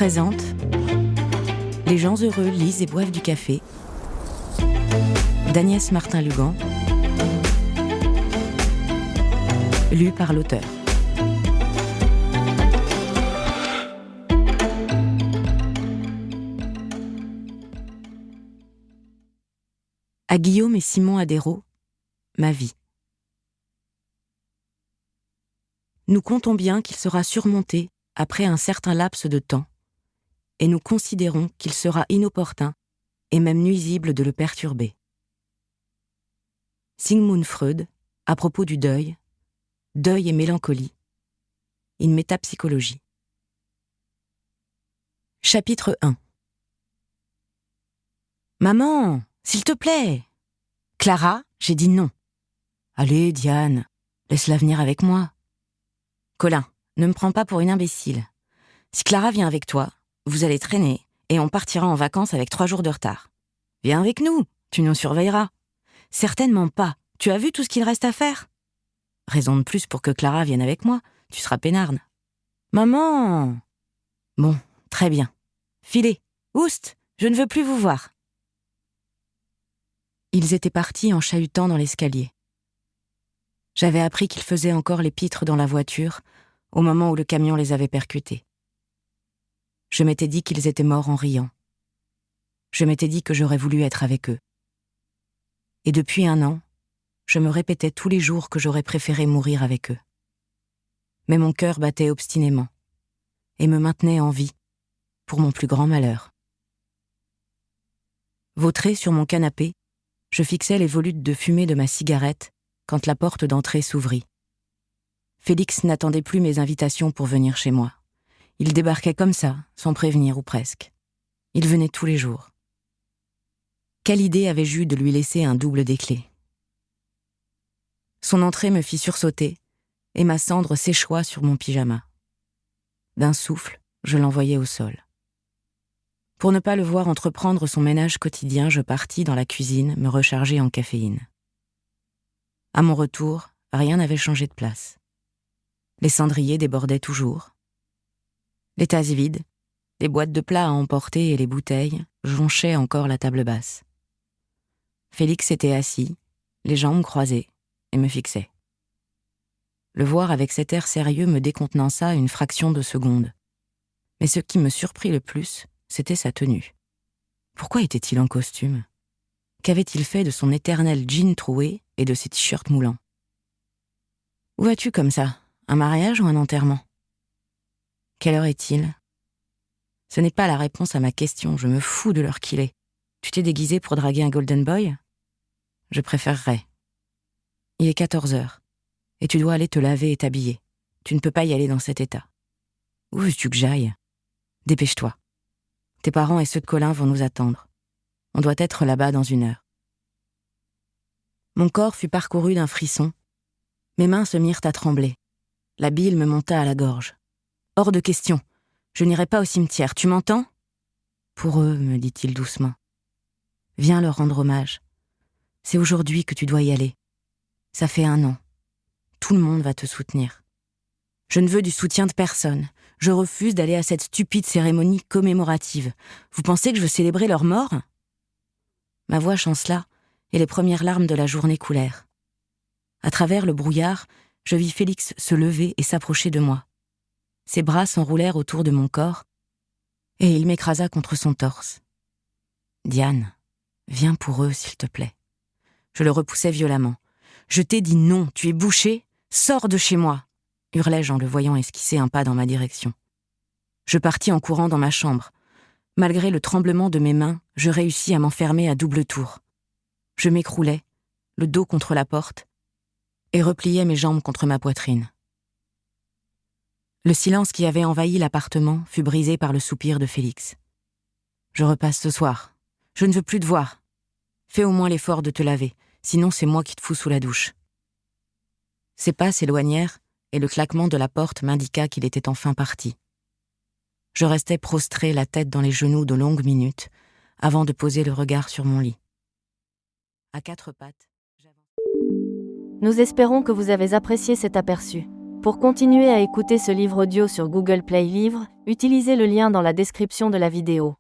présente Les gens heureux lisent et boivent du café d'Agnès Martin-Lugan, lu par l'auteur. À Guillaume et Simon Adéro, ma vie. Nous comptons bien qu'il sera surmonté après un certain laps de temps, et nous considérons qu'il sera inopportun et même nuisible de le perturber. Sigmund Freud, à propos du deuil et mélancolie, in métapsychologie. Chapitre 1. Maman, s'il te plaît. Clara, j'ai dit non. Allez, Diane, laisse-la venir avec moi. Colin, ne me prends pas pour une imbécile. Si Clara vient avec toi, vous allez traîner et on partira en vacances avec 3 jours de retard. Viens avec nous, tu nous surveilleras. Certainement pas, tu as vu tout ce qu'il reste à faire? Raison de plus pour que Clara vienne avec moi, tu seras peinarde. Maman! Bon, très bien. Filez, oust, je ne veux plus vous voir. Ils étaient partis en chahutant dans l'escalier. J'avais appris qu'ils faisaient encore les pitres dans la voiture au moment où le camion les avait percutés. Je m'étais dit qu'ils étaient morts en riant. Je m'étais dit que j'aurais voulu être avec eux. Et depuis 1 an, je me répétais tous les jours que j'aurais préféré mourir avec eux. Mais mon cœur battait obstinément et me maintenait en vie, pour mon plus grand malheur. Vautré sur mon canapé, je fixais les volutes de fumée de ma cigarette quand la porte d'entrée s'ouvrit. Félix n'attendait plus mes invitations pour venir chez moi. Il débarquait comme ça, sans prévenir ou presque. Il venait tous les jours. Quelle idée avais-je eue de lui laisser un double des clés? Son entrée me fit sursauter, et ma cendre s'échoua sur mon pyjama. D'un souffle, je l'envoyai au sol. Pour ne pas le voir entreprendre son ménage quotidien, je partis dans la cuisine me recharger en caféine. À mon retour, rien n'avait changé de place. Les cendriers débordaient toujours. Les tasses vides, les boîtes de plats à emporter et les bouteilles jonchaient encore la table basse. Félix était assis, les jambes croisées, et me fixait. Le voir avec cet air sérieux me décontenança une fraction de seconde. Mais ce qui me surprit le plus, c'était sa tenue. Pourquoi était-il en costume? Qu'avait-il fait de son éternel jean troué et de ses t-shirts moulants? Où vas-tu comme ça? Un mariage ou un enterrement? Quelle heure est-il? Ce n'est pas la réponse à ma question, je me fous de l'heure qu'il est. Tu t'es déguisé pour draguer un golden boy? Je préférerais. Il est 14h, et tu dois aller te laver et t'habiller. Tu ne peux pas y aller dans cet état. Où veux-tu que j'aille? Dépêche-toi. Tes parents et ceux de Colin vont nous attendre. On doit être là-bas dans 1 heure. Mon corps fut parcouru d'un frisson. Mes mains se mirent à trembler. La bile me monta à la gorge. Hors de question. Je n'irai pas au cimetière, tu m'entends? Pour eux, me dit-il doucement. Viens leur rendre hommage. C'est aujourd'hui que tu dois y aller. Ça fait 1 an. Tout le monde va te soutenir. Je ne veux du soutien de personne. Je refuse d'aller à cette stupide cérémonie commémorative. Vous pensez que je veux célébrer leur mort? Ma voix chancela, et les premières larmes de la journée coulèrent. À travers le brouillard, je vis Félix se lever et s'approcher de moi. Ses bras s'enroulèrent autour de mon corps, et il m'écrasa contre son torse. Diane, viens pour eux, s'il te plaît. Je le repoussai violemment. Je t'ai dit non, tu es bouché, sors de chez moi, hurlai-je en le voyant esquisser un pas dans ma direction. Je partis en courant dans ma chambre. Malgré le tremblement de mes mains, je réussis à m'enfermer à double tour. Je m'écroulais, le dos contre la porte, et repliais mes jambes contre ma poitrine. Le silence qui avait envahi l'appartement fut brisé par le soupir de Félix. Je repasse ce soir. Je ne veux plus te voir. Fais au moins l'effort de te laver, sinon c'est moi qui te fous sous la douche. Ses pas s'éloignèrent et le claquement de la porte m'indiqua qu'il était enfin parti. Je restais prostrée, la tête dans les genoux de longues minutes, avant de poser le regard sur mon lit. À 4 pattes, Nous espérons que vous avez apprécié cet aperçu. Pour continuer à écouter ce livre audio sur Google Play Livres, utilisez le lien dans la description de la vidéo.